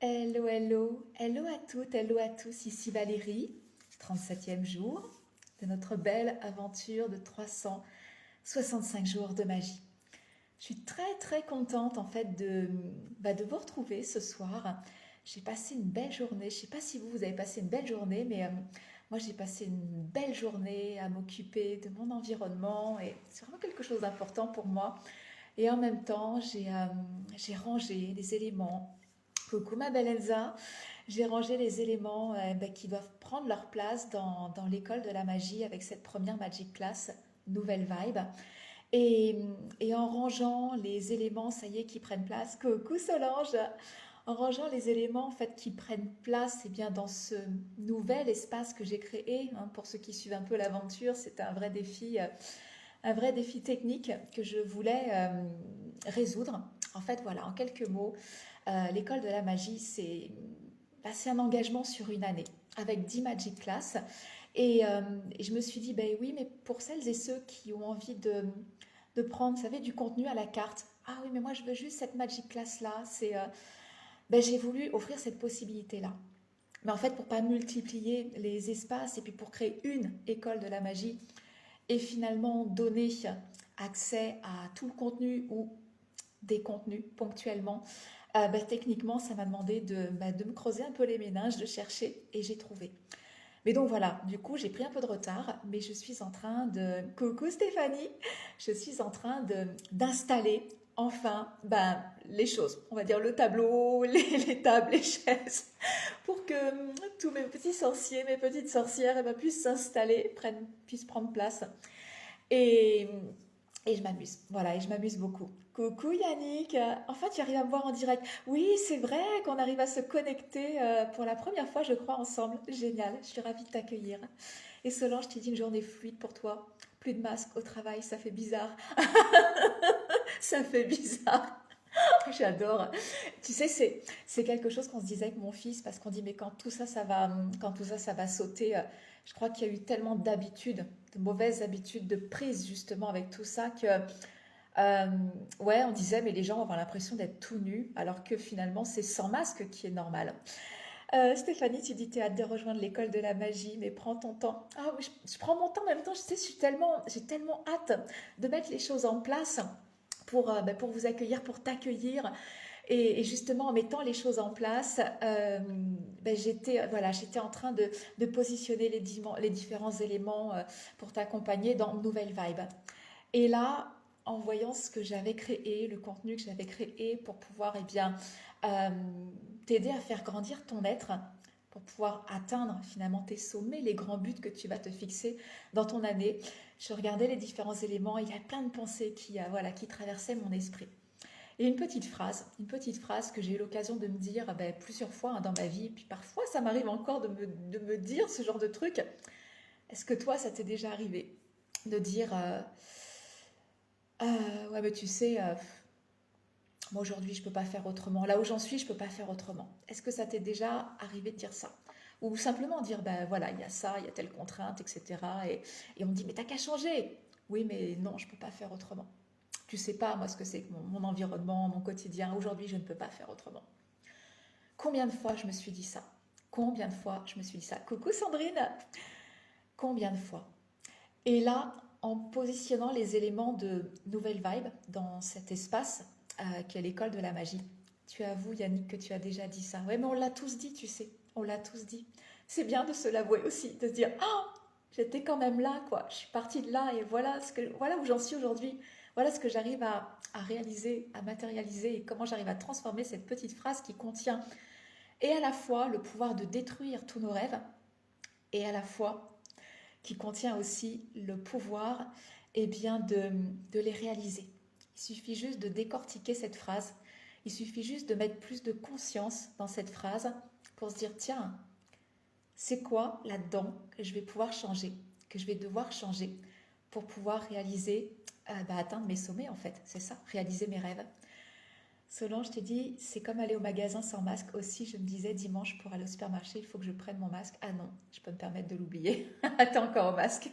Hello, hello, hello à toutes, hello à tous, ici Valérie, 37e jour de notre belle aventure de 365 jours de magie. Je suis très très contente en fait de vous retrouver ce soir. J'ai passé une belle journée, je ne sais pas si vous avez passé une belle journée, mais moi j'ai passé une belle journée à m'occuper de mon environnement et c'est vraiment quelque chose d'important pour moi. Et en même temps, j'ai rangé les éléments. Coucou ma belle Elsa, j'ai rangé les éléments qui doivent prendre leur place dans l'école de la magie avec cette première Magic Class, nouvelle vibe. Et, et en rangeant les éléments, ça y est, qui prennent place, coucou Solange, en rangeant les éléments en fait qui prennent place eh bien, dans ce nouvel espace que j'ai créé, hein, pour ceux qui suivent un peu l'aventure, c'est un vrai défi technique que je voulais résoudre. En fait, voilà, en quelques mots, l'école de la magie, c'est un engagement sur une année avec 10 Magic Class. Et je me suis dit, ben oui, mais pour celles et ceux qui ont envie de prendre, vous savez, du contenu à la carte, ah oui, mais moi je veux juste cette Magic Class-là, j'ai voulu offrir cette possibilité-là. Mais en fait, pour pas multiplier les espaces et puis pour créer une école de la magie, et finalement donner accès à tout le contenu ou des contenus ponctuellement, techniquement, ça m'a demandé de me creuser un peu les méninges, de chercher, et j'ai trouvé. Mais donc voilà, du coup, j'ai pris un peu de retard, mais je suis en train de... Coucou Stéphanie! Je suis en train d'installer enfin les choses. On va dire le tableau, les tables, les chaises, pour que tous mes petits sorciers, mes petites sorcières puissent s'installer, puissent prendre place. Et, et je m'amuse, voilà, et je m'amuse beaucoup. Coucou Yannick, enfin tu arrives à me voir en direct. Oui, c'est vrai qu'on arrive à se connecter pour la première fois, je crois, ensemble. Génial, je suis ravie de t'accueillir. Et Solange, je t'ai dit une journée fluide pour toi. Plus de masque au travail, ça fait bizarre. Ça fait bizarre. J'adore. Tu sais, c'est quelque chose qu'on se disait avec mon fils parce qu'on dit mais quand tout ça ça va sauter, je crois qu'il y a eu tellement d'habitudes, de mauvaises habitudes, de prise justement avec tout ça que euh, ouais, on disait mais les gens vont avoir l'impression d'être tout nus alors que finalement c'est sans masque qui est normal. Stéphanie, tu dis t'es hâte de rejoindre l'école de la magie, mais prends ton temps. Ah oui, je prends mon temps en même temps. Je sais, j'ai tellement hâte de mettre les choses en place pour vous accueillir, pour t'accueillir. Et justement, en mettant les choses en place, j'étais en train de positionner les différents éléments pour t'accompagner dans une nouvelle vibe. Et là, en voyant ce que j'avais créé, le contenu que j'avais créé pour pouvoir euh, t'aider à faire grandir ton être, pour pouvoir atteindre finalement tes sommets, les grands buts que tu vas te fixer dans ton année, je regardais les différents éléments, il y a plein de pensées qui traversaient mon esprit. Et une petite phrase que j'ai eu l'occasion de me dire plusieurs fois, hein, dans ma vie, puis parfois ça m'arrive encore de me dire ce genre de truc. Est-ce que toi, ça t'est déjà arrivé de dire ouais, mais tu sais, moi aujourd'hui, je peux pas faire autrement. Là où j'en suis, je peux pas faire autrement. Est-ce que ça t'est déjà arrivé de dire ça? Ou simplement dire, ben voilà, il y a ça, il y a telle contrainte, etc. Et on me dit, mais t'as qu'à changer. Oui, mais non, je peux pas faire autrement. Tu sais pas, moi, ce que c'est que mon environnement, mon quotidien. Aujourd'hui, je ne peux pas faire autrement. Combien de fois je me suis dit ça? Combien de fois je me suis dit ça? Coucou Sandrine! Combien de fois? Et là, en positionnant les éléments de nouvelle vibe dans cet espace qu'est l'école de la magie, tu avoues, Yannick, que tu as déjà dit ça. Ouais, mais on l'a tous dit, tu sais. On l'a tous dit. C'est bien de se l'avouer aussi, de se dire, oh, j'étais quand même là, quoi. Je suis partie de là et voilà où j'en suis aujourd'hui. Voilà ce que j'arrive à réaliser, à matérialiser et comment j'arrive à transformer cette petite phrase qui contient et à la fois le pouvoir de détruire tous nos rêves et à la fois qui contient aussi le pouvoir de les réaliser. Il suffit juste de décortiquer cette phrase, il suffit juste de mettre plus de conscience dans cette phrase pour se dire tiens, c'est quoi là-dedans que je vais pouvoir changer, que je vais devoir changer pour pouvoir réaliser, atteindre mes sommets en fait, c'est ça, réaliser mes rêves. Solange, je t'ai dit, c'est comme aller au magasin sans masque. Aussi, je me disais, dimanche, pour aller au supermarché, il faut que je prenne mon masque. Ah non, je peux me permettre de l'oublier. Attends encore au masque.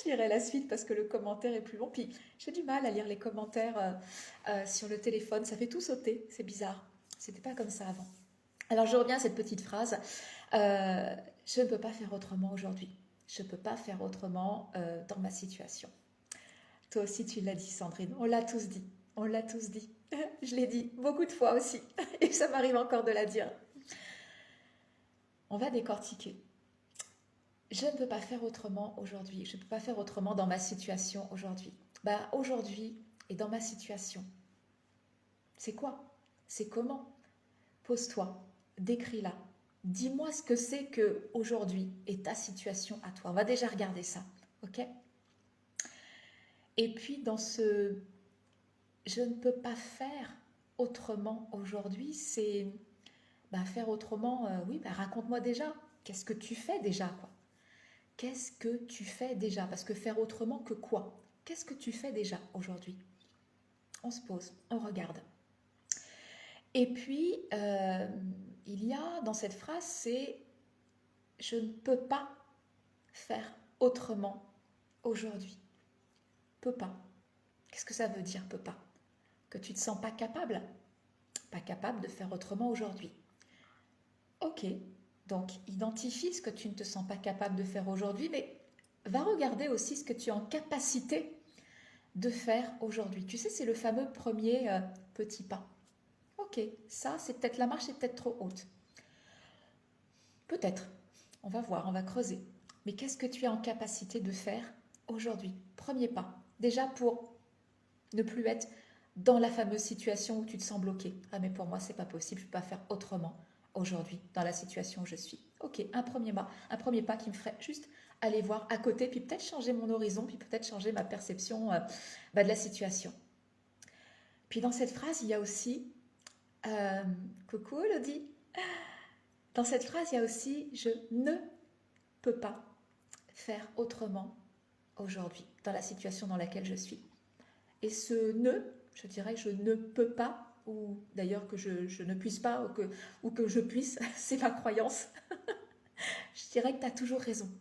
Je lirai la suite parce que le commentaire est plus long. Puis, j'ai du mal à lire les commentaires sur le téléphone. Ça fait tout sauter. C'est bizarre. C'était pas comme ça avant. Alors je reviens à cette petite phrase. Je ne peux pas faire autrement aujourd'hui. Je ne peux pas faire autrement dans ma situation. Toi aussi tu l'as dit Sandrine, on l'a tous dit. On l'a tous dit. Je l'ai dit beaucoup de fois aussi. Et ça m'arrive encore de la dire. On va décortiquer. Je ne peux pas faire autrement aujourd'hui. Je ne peux pas faire autrement dans ma situation aujourd'hui. Aujourd'hui et dans ma situation. C'est quoi? C'est comment? Pose-toi, décris-la. Dis-moi ce que c'est que aujourd'hui est ta situation à toi. On va déjà regarder ça, ok? Et puis dans ce je ne peux pas faire autrement aujourd'hui, c'est faire autrement. Oui, raconte-moi déjà. Qu'est-ce que tu fais déjà, quoi? Qu'est-ce que tu fais déjà? Parce que faire autrement que quoi? Qu'est-ce que tu fais déjà aujourd'hui? On se pose, on regarde. Et puis, il y a dans cette phrase, c'est je ne peux pas faire autrement aujourd'hui. Peux pas. Qu'est-ce que ça veut dire, peux pas? Que tu ne te sens pas capable? Pas capable de faire autrement aujourd'hui. Ok, donc identifie ce que tu ne te sens pas capable de faire aujourd'hui, mais va regarder aussi ce que tu es en capacité de faire aujourd'hui. Tu sais, c'est le fameux premier petit pas. Ok, ça, c'est peut-être la marche est peut-être trop haute. Peut-être. On va voir, on va creuser. Mais qu'est-ce que tu es en capacité de faire aujourd'hui? Premier pas. Déjà pour ne plus être dans la fameuse situation où tu te sens bloqué. Ah mais pour moi, c'est pas possible, je ne peux pas faire autrement aujourd'hui dans la situation où je suis. Ok, un premier pas qui me ferait juste aller voir à côté, puis peut-être changer mon horizon, puis peut-être changer ma perception de la situation. Puis dans cette phrase, il y a aussi coucou Elodie. Dans cette phrase, il y a aussi je ne peux pas faire autrement aujourd'hui dans la situation dans laquelle je suis. Et ce ne, je dirais je ne peux pas, ou d'ailleurs que je ne puisse pas, ou que je puisse, c'est ma croyance. Je dirais que tu as toujours raison,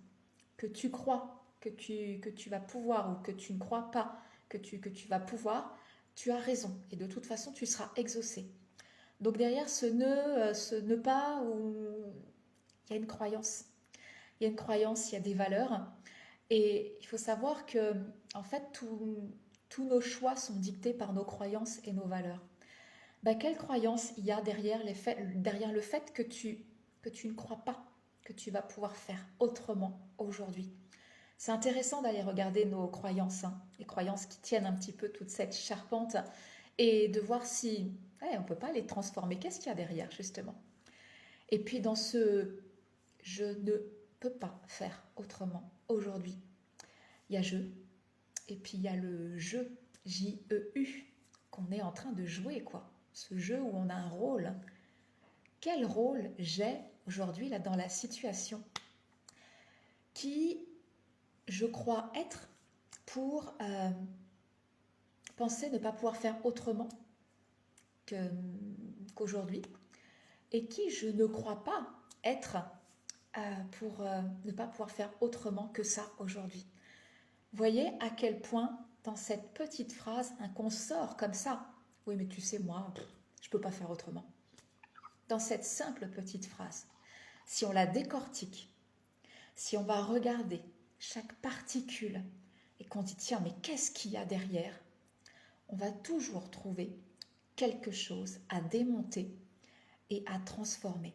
que tu crois que tu vas pouvoir ou que tu ne crois pas que tu vas pouvoir, tu as raison. Et de toute façon, tu seras exaucé. Donc derrière ce ne pas, il y a une croyance. Il y a une croyance, il y a des valeurs. Et il faut savoir que, en fait, tous nos choix sont dictés par nos croyances et nos valeurs. Quelle croyance il y a derrière le fait que tu ne crois pas que tu vas pouvoir faire autrement aujourd'hui? C'est intéressant d'aller regarder nos croyances, les croyances qui tiennent un petit peu toute cette charpente, et de voir si on ne peut pas les transformer. Qu'est-ce qu'il y a derrière, justement? Et puis dans ce je ne peux pas faire autrement aujourd'hui, il y a je, et puis il y a le jeu, J-E-U, qu'on est en train de jouer, quoi. Ce jeu où on a un rôle. Quel rôle j'ai aujourd'hui là dans la situation qui, je crois, être pour penser ne pas pouvoir faire autrement qu'aujourd'hui, et qui je ne crois pas être pour ne pas pouvoir faire autrement que ça aujourd'hui. Voyez à quel point dans cette petite phrase, qu'on sort comme ça, oui mais tu sais moi, je ne peux pas faire autrement. Dans cette simple petite phrase, si on la décortique, si on va regarder chaque particule et qu'on dit tiens mais qu'est-ce qu'il y a derrière, on va toujours trouver quelque chose à démonter et à transformer.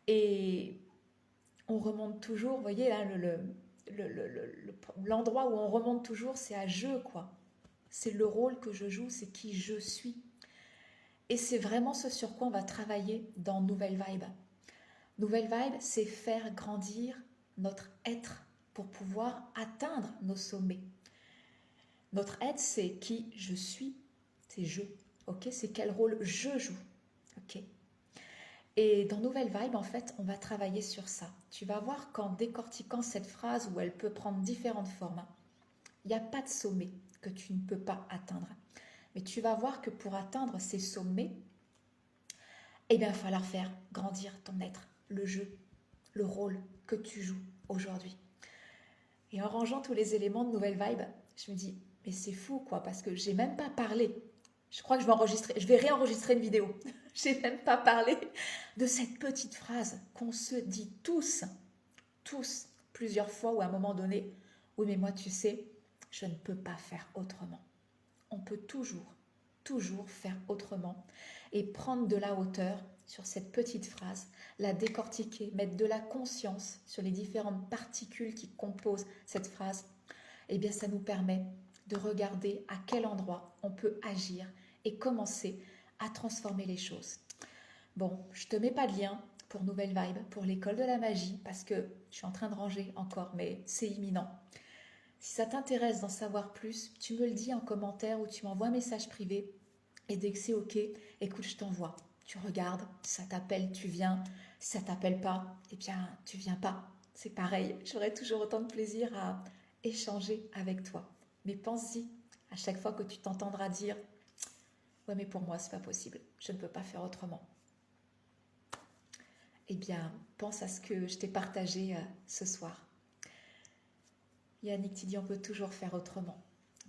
Et on remonte toujours, vous voyez là, l'endroit où on remonte toujours, c'est à je, quoi. C'est le rôle que je joue, c'est qui je suis. Et c'est vraiment ce sur quoi on va travailler dans Nouvelle Vibe. Nouvelle Vibe, c'est faire grandir notre être pour pouvoir atteindre nos sommets. Notre être, c'est qui je suis, c'est je. Ok, c'est quel rôle je joue. Ok. Et dans Nouvelle Vibe, en fait, on va travailler sur ça. Tu vas voir qu'en décortiquant cette phrase où elle peut prendre différentes formes, il n'y a pas de sommet que tu ne peux pas atteindre. Mais tu vas voir que pour atteindre ces sommets, il va falloir faire grandir ton être, le jeu, le rôle que tu joues aujourd'hui. Et en rangeant tous les éléments de Nouvelle Vibe, je me dis, mais c'est fou quoi, parce que j'ai même pas parlé. Je crois que je vais réenregistrer une vidéo. J'ai même pas parlé de cette petite phrase qu'on se dit tous, plusieurs fois ou à un moment donné. Oui, mais moi, tu sais, je ne peux pas faire autrement. On peut toujours faire autrement et prendre de la hauteur sur cette petite phrase, la décortiquer, mettre de la conscience sur les différentes particules qui composent cette phrase. Eh bien, ça nous permet de regarder à quel endroit on peut agir et commencer à transformer les choses. Bon, je te mets pas de lien pour Nouvelle Vibe, pour l'école de la magie, parce que je suis en train de ranger encore, mais c'est imminent. Si ça t'intéresse d'en savoir plus, tu me le dis en commentaire ou tu m'envoies un message privé. Et dès que c'est OK, écoute, je t'envoie. Tu regardes, si ça t'appelle, tu viens. Si ça t'appelle pas, eh bien, tu viens pas. C'est pareil, j'aurai toujours autant de plaisir à échanger avec toi. Mais pense-y, à chaque fois que tu t'entendras dire « Ouais, mais pour moi, c'est pas possible. Je ne peux pas faire autrement. » Eh bien, pense à ce que je t'ai partagé ce soir. Yannick, tu dis on peut toujours faire autrement.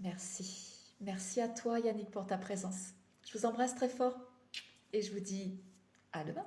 Merci. Merci à toi, Yannick, pour ta présence. Je vous embrasse très fort et je vous dis à demain.